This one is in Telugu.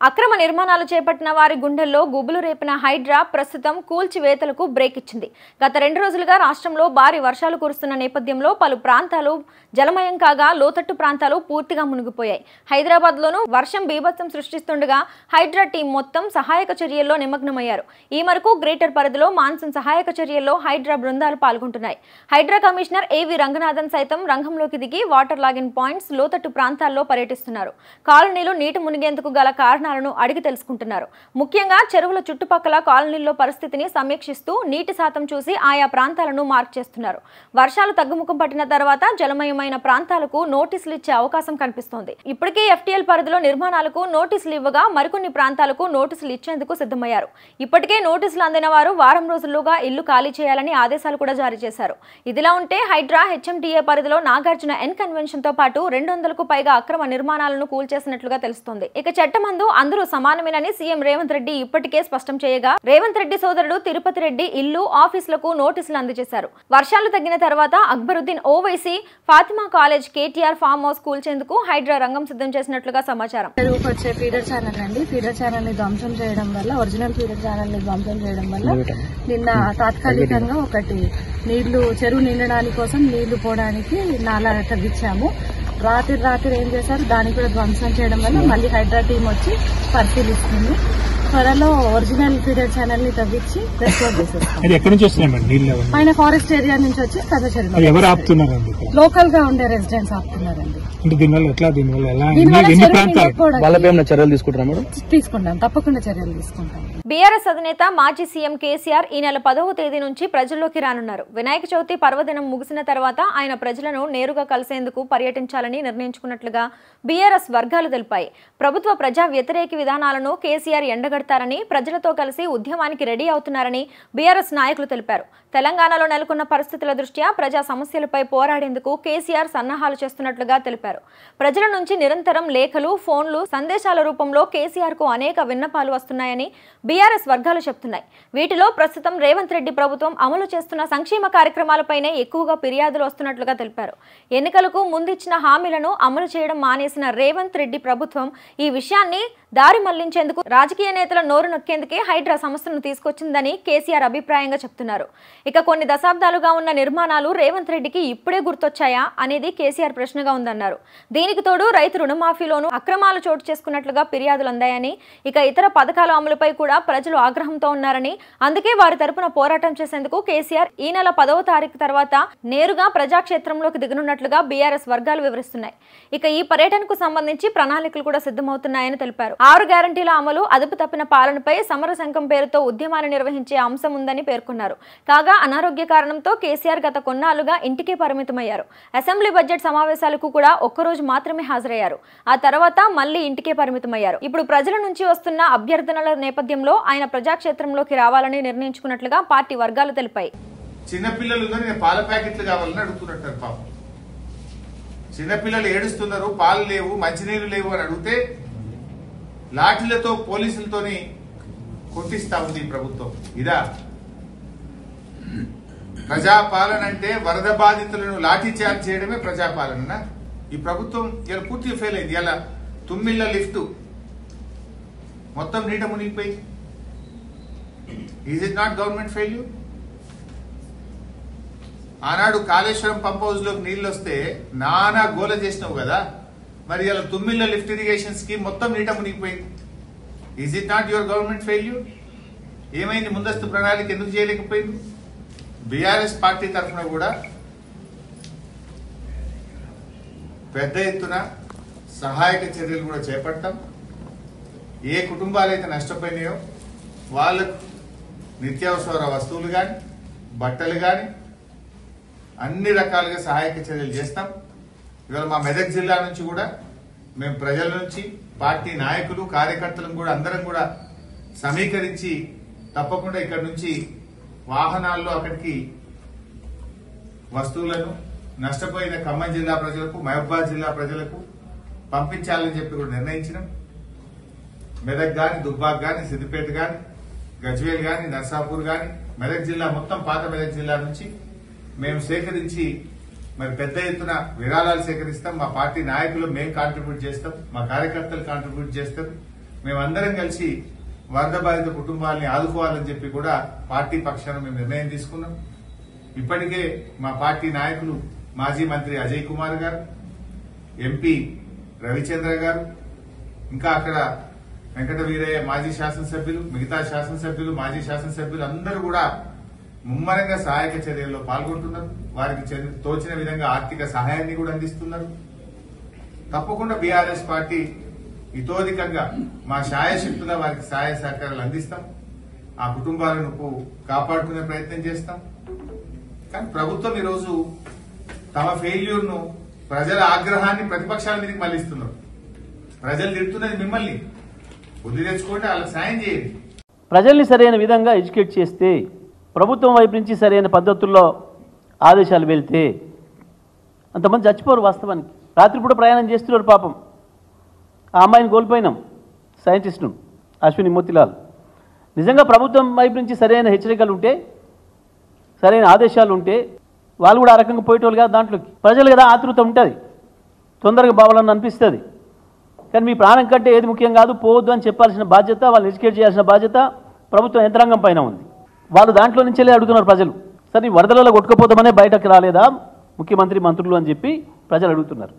అక్రమ నిర్మాణాలు చేపట్టిన వారి గుండెల్లో గుబులు రేపిన హైడ్రా ప్రస్తుతం కూల్చివేతలకు బ్రేక్ ఇచ్చింది. గత 2 రోజులుగా రాష్ట్రంలో భారీ వర్షాలు కురుస్తున్న నేపథ్యంలో పలు ప్రాంతాలు జలమయం కాగా లోతట్టు ప్రాంతాలు పూర్తిగా మునిగిపోయాయి. హైదరాబాద్లోనూ వర్షం బీభత్సం సృష్టిస్తుండగా హైడ్రా టీం మొత్తం సహాయక చర్యల్లో నిమగ్నమయ్యారు. ఈ మేరకు గ్రేటర్ పరిధిలో మాన్సూన్ సహాయక చర్యల్లో హైడ్రా బృందాలు పాల్గొంటున్నాయి. హైడ్రా కమిషనర్ ఏవి రంగనాథన్ సైతం రంగంలోకి దిగి వాటర్ లాగిన్ పాయింట్స్ లోతట్టు ప్రాంతాల్లో పర్యటిస్తున్నారు. కాలనీలు నీటి మునిగేందుకు గల కారణాలను అడిగి తెలుసుకుంటున్నారు. ముఖ్యంగా చెరువుల చుట్టుపక్కల కాలనీల్లో పరిస్థితిని సమీక్షిస్తూ నీటి శాతం చూసి ఆయా ప్రాంతాలను మార్క్ చేస్తున్నారు. వర్షాలు తగ్గుముఖం పట్టిన తర్వాత జలమయమైన ప్రాంతాలకు నోటీసులు ఇచ్చే అవకాశం కనిపిస్తోంది. ఇప్పటికే FTL పరిధిలో నిర్మాణాలకు నోటీసులు ఇవ్వగా మరికొన్ని ప్రాంతాలకు నోటీసులు ఇచ్చేందుకు సిద్ధమయ్యారు. ఇప్పటికే నోటీసులు అందిన వారు వారం రోజుల్లోగా ఇల్లు ఖాళీ చేయాలని ఆదేశాలు కూడా జారీ చేశారు. ఇదిలా ఉంటే హైడ్రా HMDA పరిధిలో నాగార్జున ఎన్ కన్వెన్షన్ తో పాటు 200కు పైగా అక్రమ నిర్మాణాలను కూల్చేసినట్లుగా తెలుస్తోంది. ఇక చట్టమందు అందరూ సమానమేనని సీఎం రేవంత్ రెడ్డి ఇప్పటికే స్పష్టం చేయగా రేవంత్ రెడ్డి సోదరుడు తిరుపతి రెడ్డి ఇల్లు ఆఫీసులకు నోటీసులు అందజేశారు. వర్షాలు తగ్గిన తర్వాత Akbaruddin Owaisi Fatima college KTR farm house కూల్చేందుకు హైడ్రా రంగం సిద్ధం చేసినట్లుగా సమాచారం. వచ్చే ఫీడర్ ఛానల్ అండి. ఫీడర్ ఛానల్ ని ధ్వంసం చేయడం వల్ల ఒరిజినల్ ఫీడర్ ఛానల్ ని ధ్వంసం చేయడం వల్ల నిన్న తాత్కాలికంగా ఒకటి చెరువు నిండడానికి కోసం నీళ్లు పోవడానికి నాలా తవ్వించాము. రాత్రి ఏం చేశారు, దాన్ని కూడా ధ్వంసం చేయడం వల్ల మళ్ళీ హైడ్రా టీం వచ్చి పరిశీలిస్తుంది. త్వరలో ఒరిజినల్ ఫీడర్ ఛానల్ ని తవ్వించి రెస్టోర్ చేసేస్తాం. పైన ఫారెస్ట్ ఏరియా నుంచి వచ్చి పెద్ద చెరువు లోకల్ గా ఉండే రెసిడెంట్స్ ఆపుతున్నారండి. తీసుకుంటాం, తప్పకుండా చర్యలు తీసుకుంటాం. బీఆర్ఎస్ అధినేత మాజీ సీఎం కేసీఆర్ ఈ నెల 10వ తేదీ నుంచి ప్రజల్లోకి రానున్నారు. వినాయక చవితి పర్వదినం ముగిసిన తర్వాత ఆయన ప్రజలను నేరుగా కలిసేందుకు పర్యటించాలని నిర్ణయించుకున్నట్లుగా బీఆర్ఎస్ వర్గాలు తెలిపాయి. ప్రభుత్వ ప్రజా వ్యతిరేక విధానాలను కేసీఆర్ ఎండగడతారని, ప్రజలతో కలిసి ఉద్యమానికి రెడీ అవుతున్నారని బీఆర్ఎస్ నాయకులు తెలిపారు. తెలంగాణలో నెలకొన్న పరిస్థితుల దృష్ట్యా ప్రజా సమస్యలపై పోరాడేందుకు కేసీఆర్ సన్నాహాలు చేస్తున్నట్లుగా తెలిపారు. ప్రజల నుంచి నిరంతరం లేఖలు, ఫోన్లు, సందేశాల రూపంలో కేసీఆర్ కు అనేక విన్నపాలు వస్తున్నాయని బీఆర్ఎస్ వర్గాలు చెప్తున్నాయి. వీటిలో ప్రస్తుతం రేవంత్ రెడ్డి ప్రభుత్వం అమలు చేస్తున్న సంక్షేమ కార్యక్రమాలపైనే ఎక్కువగా ఫిర్యాదులు వస్తున్నట్లుగా తెలిపారు. ఎన్నికలకు ముందిచ్చిన హామీలను అమలు చేయడం మానేసిన రేవంత్ రెడ్డి ప్రభుత్వం ఈ విషయాన్ని దారి మళ్లించేందుకు రాజకీయ నేతల నోరు నొక్కేందుకే హైడ్రా సంస్థను తీసుకొచ్చిందని కేసీఆర్ అభిప్రాయంగా చెప్తున్నారు. ఇక కొన్ని దశాబ్దాలుగా ఉన్న నిర్మాణాలు రేవంత్ రెడ్డికి ఇప్పుడే గుర్తొచ్చాయా అనేది కేసీఆర్ ప్రశ్నగా ఉందన్నారు. దీనికి తోడు రైతు రుణమాఫీలోనూ అక్రమాలు చోటు చేసుకున్నట్లుగా ఫిర్యాదులు అందాయని, ఇక ఇతర పథకాల అమలుపై కూడా ప్రజలు ఆగ్రహంతో ఉన్నారని, అందుకే వారి తరపున పోరాటం చేసేందుకు కేసీఆర్ ఈ నెల 10వ తారీఖు తర్వాత నేరుగా ప్రజాక్షేత్రంలోకి దిగనున్నట్లుగా బీఆర్ఎస్ వర్గాలు వివరిస్తున్నాయి. ఇక ఈ పర్యటనకు సంబంధించి ప్రణాళికలు కూడా సిద్ధమవుతున్నాయని తెలిపారు. 6 గ్యారంటీల అమలు, అదుపు తప్పిన పాలనపై సమరశంఖం పేరుతో ఉద్యమాన్ని నిర్వహించే అంశం ఉందని పేర్కొన్నారు. కాగా అనారోగ్య కారణంతో కేసీఆర్ గత కొన్నాళ్లుగా ఇంటికే పరిమితమయ్యారు. అసెంబ్లీ బడ్జెట్ సమావేశాలకు కూడా ఒక్కరోజు మాత్రమే హాజరయ్యారు. ఆ తర్వాత మళ్లీ ఇంటికే పరిమితమయ్యారు. ఇప్పుడు ప్రజల నుంచి వస్తున్న అభ్యర్థనల నేపథ్యంలో ఆయన ప్రజాక్షేత్రంలోకి రావాలని నిర్ణయించుకున్నట్లుగా పార్టీ వర్గాలు తెలిపాయి. చిన్నపిల్లలు పాల ప్యాకెట్లు కావాలని అడుగుతున్నట్టు పాపం. చిన్నపిల్లలు ఏడుస్తున్నారు, పాలు లేవు, మంచినీళ్లు లేవు అని అడిగితే లాఠీలతో పోలీసులతోని కొట్టిస్తా ఉంది ఈ ప్రభుత్వం. ఇదా ప్రజాపాలన అంటే? వరద బాధితులను లాఠీ చార్జ్ చేయడమే ప్రజాపాలన. ఈ ప్రభుత్వం ఇలా పూర్తిగా ఫెయిల్ అయింది. ఇలా తుమ్మిళ్ళ లిఫ్ట్ మొత్తం నీట మునిగిపోయి. Is it not government failure? ఆనాడు కాళేశ్వరం పంప్ హౌస్ లోకి నీళ్లు వస్తే నానా గోల చేసినావు కదా, మరి ఇలా తుమ్మిళ్ళ లిఫ్ట్ ఇరిగేషన్ స్కీమ్ మొత్తం నీట మునిగిపోయింది. Is it not your government failure? ఏమైంది? ముందస్తు ప్రణాళిక ఎందుకు చేయలేకపోయింది? బీఆర్ఎస్ పార్టీ తరఫున కూడా పెద్ద ఎత్తున సహాయక చర్యలు కూడా చేపట్టాం. ఏ కుటుంబాలైతే నష్టపోయినాయో వాళ్ళకు నిత్యావసర వస్తువులు కానీ, బట్టలు కానీ అన్ని రకాలుగా సహాయక చర్యలు చేస్తాం. ఇవాళ మా మెదక్ జిల్లా నుంచి కూడా మేము ప్రజల నుంచి, పార్టీ నాయకులు, కార్యకర్తలను కూడా అందరం కూడా సమీకరించి తప్పకుండా ఇక్కడ నుంచి వాహనాల్లో అక్కడికి వస్తువులను నష్టపోయిన ఖమ్మం జిల్లా ప్రజలకు, మహబూబాద్ జిల్లా ప్రజలకు పంపించాలని చెప్పి కూడా నిర్ణయించినాం. మెదక్ గాని, దుబ్బాక్ గాని, సిద్దిపేట గాని, గజ్వేల్ గాని, నర్సాపూర్ గాని, మెదక్ జిల్లా మొత్తం పాత మెదక్ జిల్లా నుంచి మేము సేకరించి మరి పెద్ద ఎత్తున విరాళాలు సేకరిస్తాం. మా పార్టీ నాయకులు మేము కాంట్రిబ్యూట్ చేస్తాం, మా కార్యకర్తలు కాంట్రిబ్యూట్ చేస్తారు. మేమందరం కలిసి వరద బాధిత కుటుంబాలని ఆదుకోవాలని చెప్పి కూడా పార్టీ పక్షాన మేము నిర్ణయం తీసుకున్నాం. ఇప్పటికే మా పార్టీ నాయకులు మాజీ మంత్రి అజయ్ కుమార్ గారు, ఎంపీ రవిచంద్ర గారు, ఇంకా అక్కడ వెంకట వీరయ్య మాజీ శాసనసభ్యులు, మిగతా శాసనసభ్యులు, మాజీ శాసనసభ్యులు అందరూ కూడా ముమ్మరంగా సహాయక చర్యల్లో పాల్గొంటున్నారు. వారికి తోచిన విధంగా ఆర్థిక సహాయాన్ని కూడా అందిస్తున్నారు. తప్పకుండా బీఆర్ఎస్ పార్టీ ఇతోధికంగా మా శాయశక్తుల వారికి సహాయ సహకారాలు అందిస్తాం. ఆ కుటుంబాలను కాపాడుకునే ప్రయత్నం చేస్తాం. కానీ ప్రభుత్వం ఈరోజు తమ ఫెయిల్యూర్ ను, ప్రజల ఆగ్రహాన్ని ప్రతిపక్షాల మీదకి మళ్లిస్తున్నారు. ప్రజలు తిడుతున్నది మిమ్మల్ని, బుద్ధి తెచ్చుకోండి, వాళ్ళకి సాయం చేయండి. ప్రజల్ని సరైన విధంగా ఎడ్యుకేట్ చేస్తే, ప్రభుత్వం వైపు నుంచి సరైన పద్ధతుల్లో ఆదేశాలు వెళ్తే అంతమంది చచ్చిపోరు. వాస్తవానికి రాత్రిపూట ప్రయాణం చేస్తున్నారు పాపం. ఆ అమ్మాయిని కోల్పోయినాం, సైంటిస్టును అశ్విని మోతిలాల్. నిజంగా ప్రభుత్వం వైపు నుంచి సరైన హెచ్చరికలు ఉంటే, సరైన ఆదేశాలు ఉంటే వాళ్ళు కూడా ఆ రకంగా పోయేటోళ్ళు కాదు. దాంట్లోకి ప్రజలు కదా ఆతృత ఉంటుంది, తొందరగా బావాలని అనిపిస్తుంది. కానీ మీ ప్రాణం కంటే ఏది ముఖ్యం కాదు, పోవద్దు అని చెప్పాల్సిన బాధ్యత, వాళ్ళని ఎడ్యుకేట్ చేయాల్సిన బాధ్యత ప్రభుత్వం యంత్రాంగం పైన ఉంది. వాళ్ళు దాంట్లో నుంచే అడుగుతున్నారు ప్రజలు. సరే వరదలలో కొట్టుకుపోతామనే బయటకు రాలేదా ముఖ్యమంత్రి మంత్రులు అని చెప్పి ప్రజలు అడుగుతున్నారు.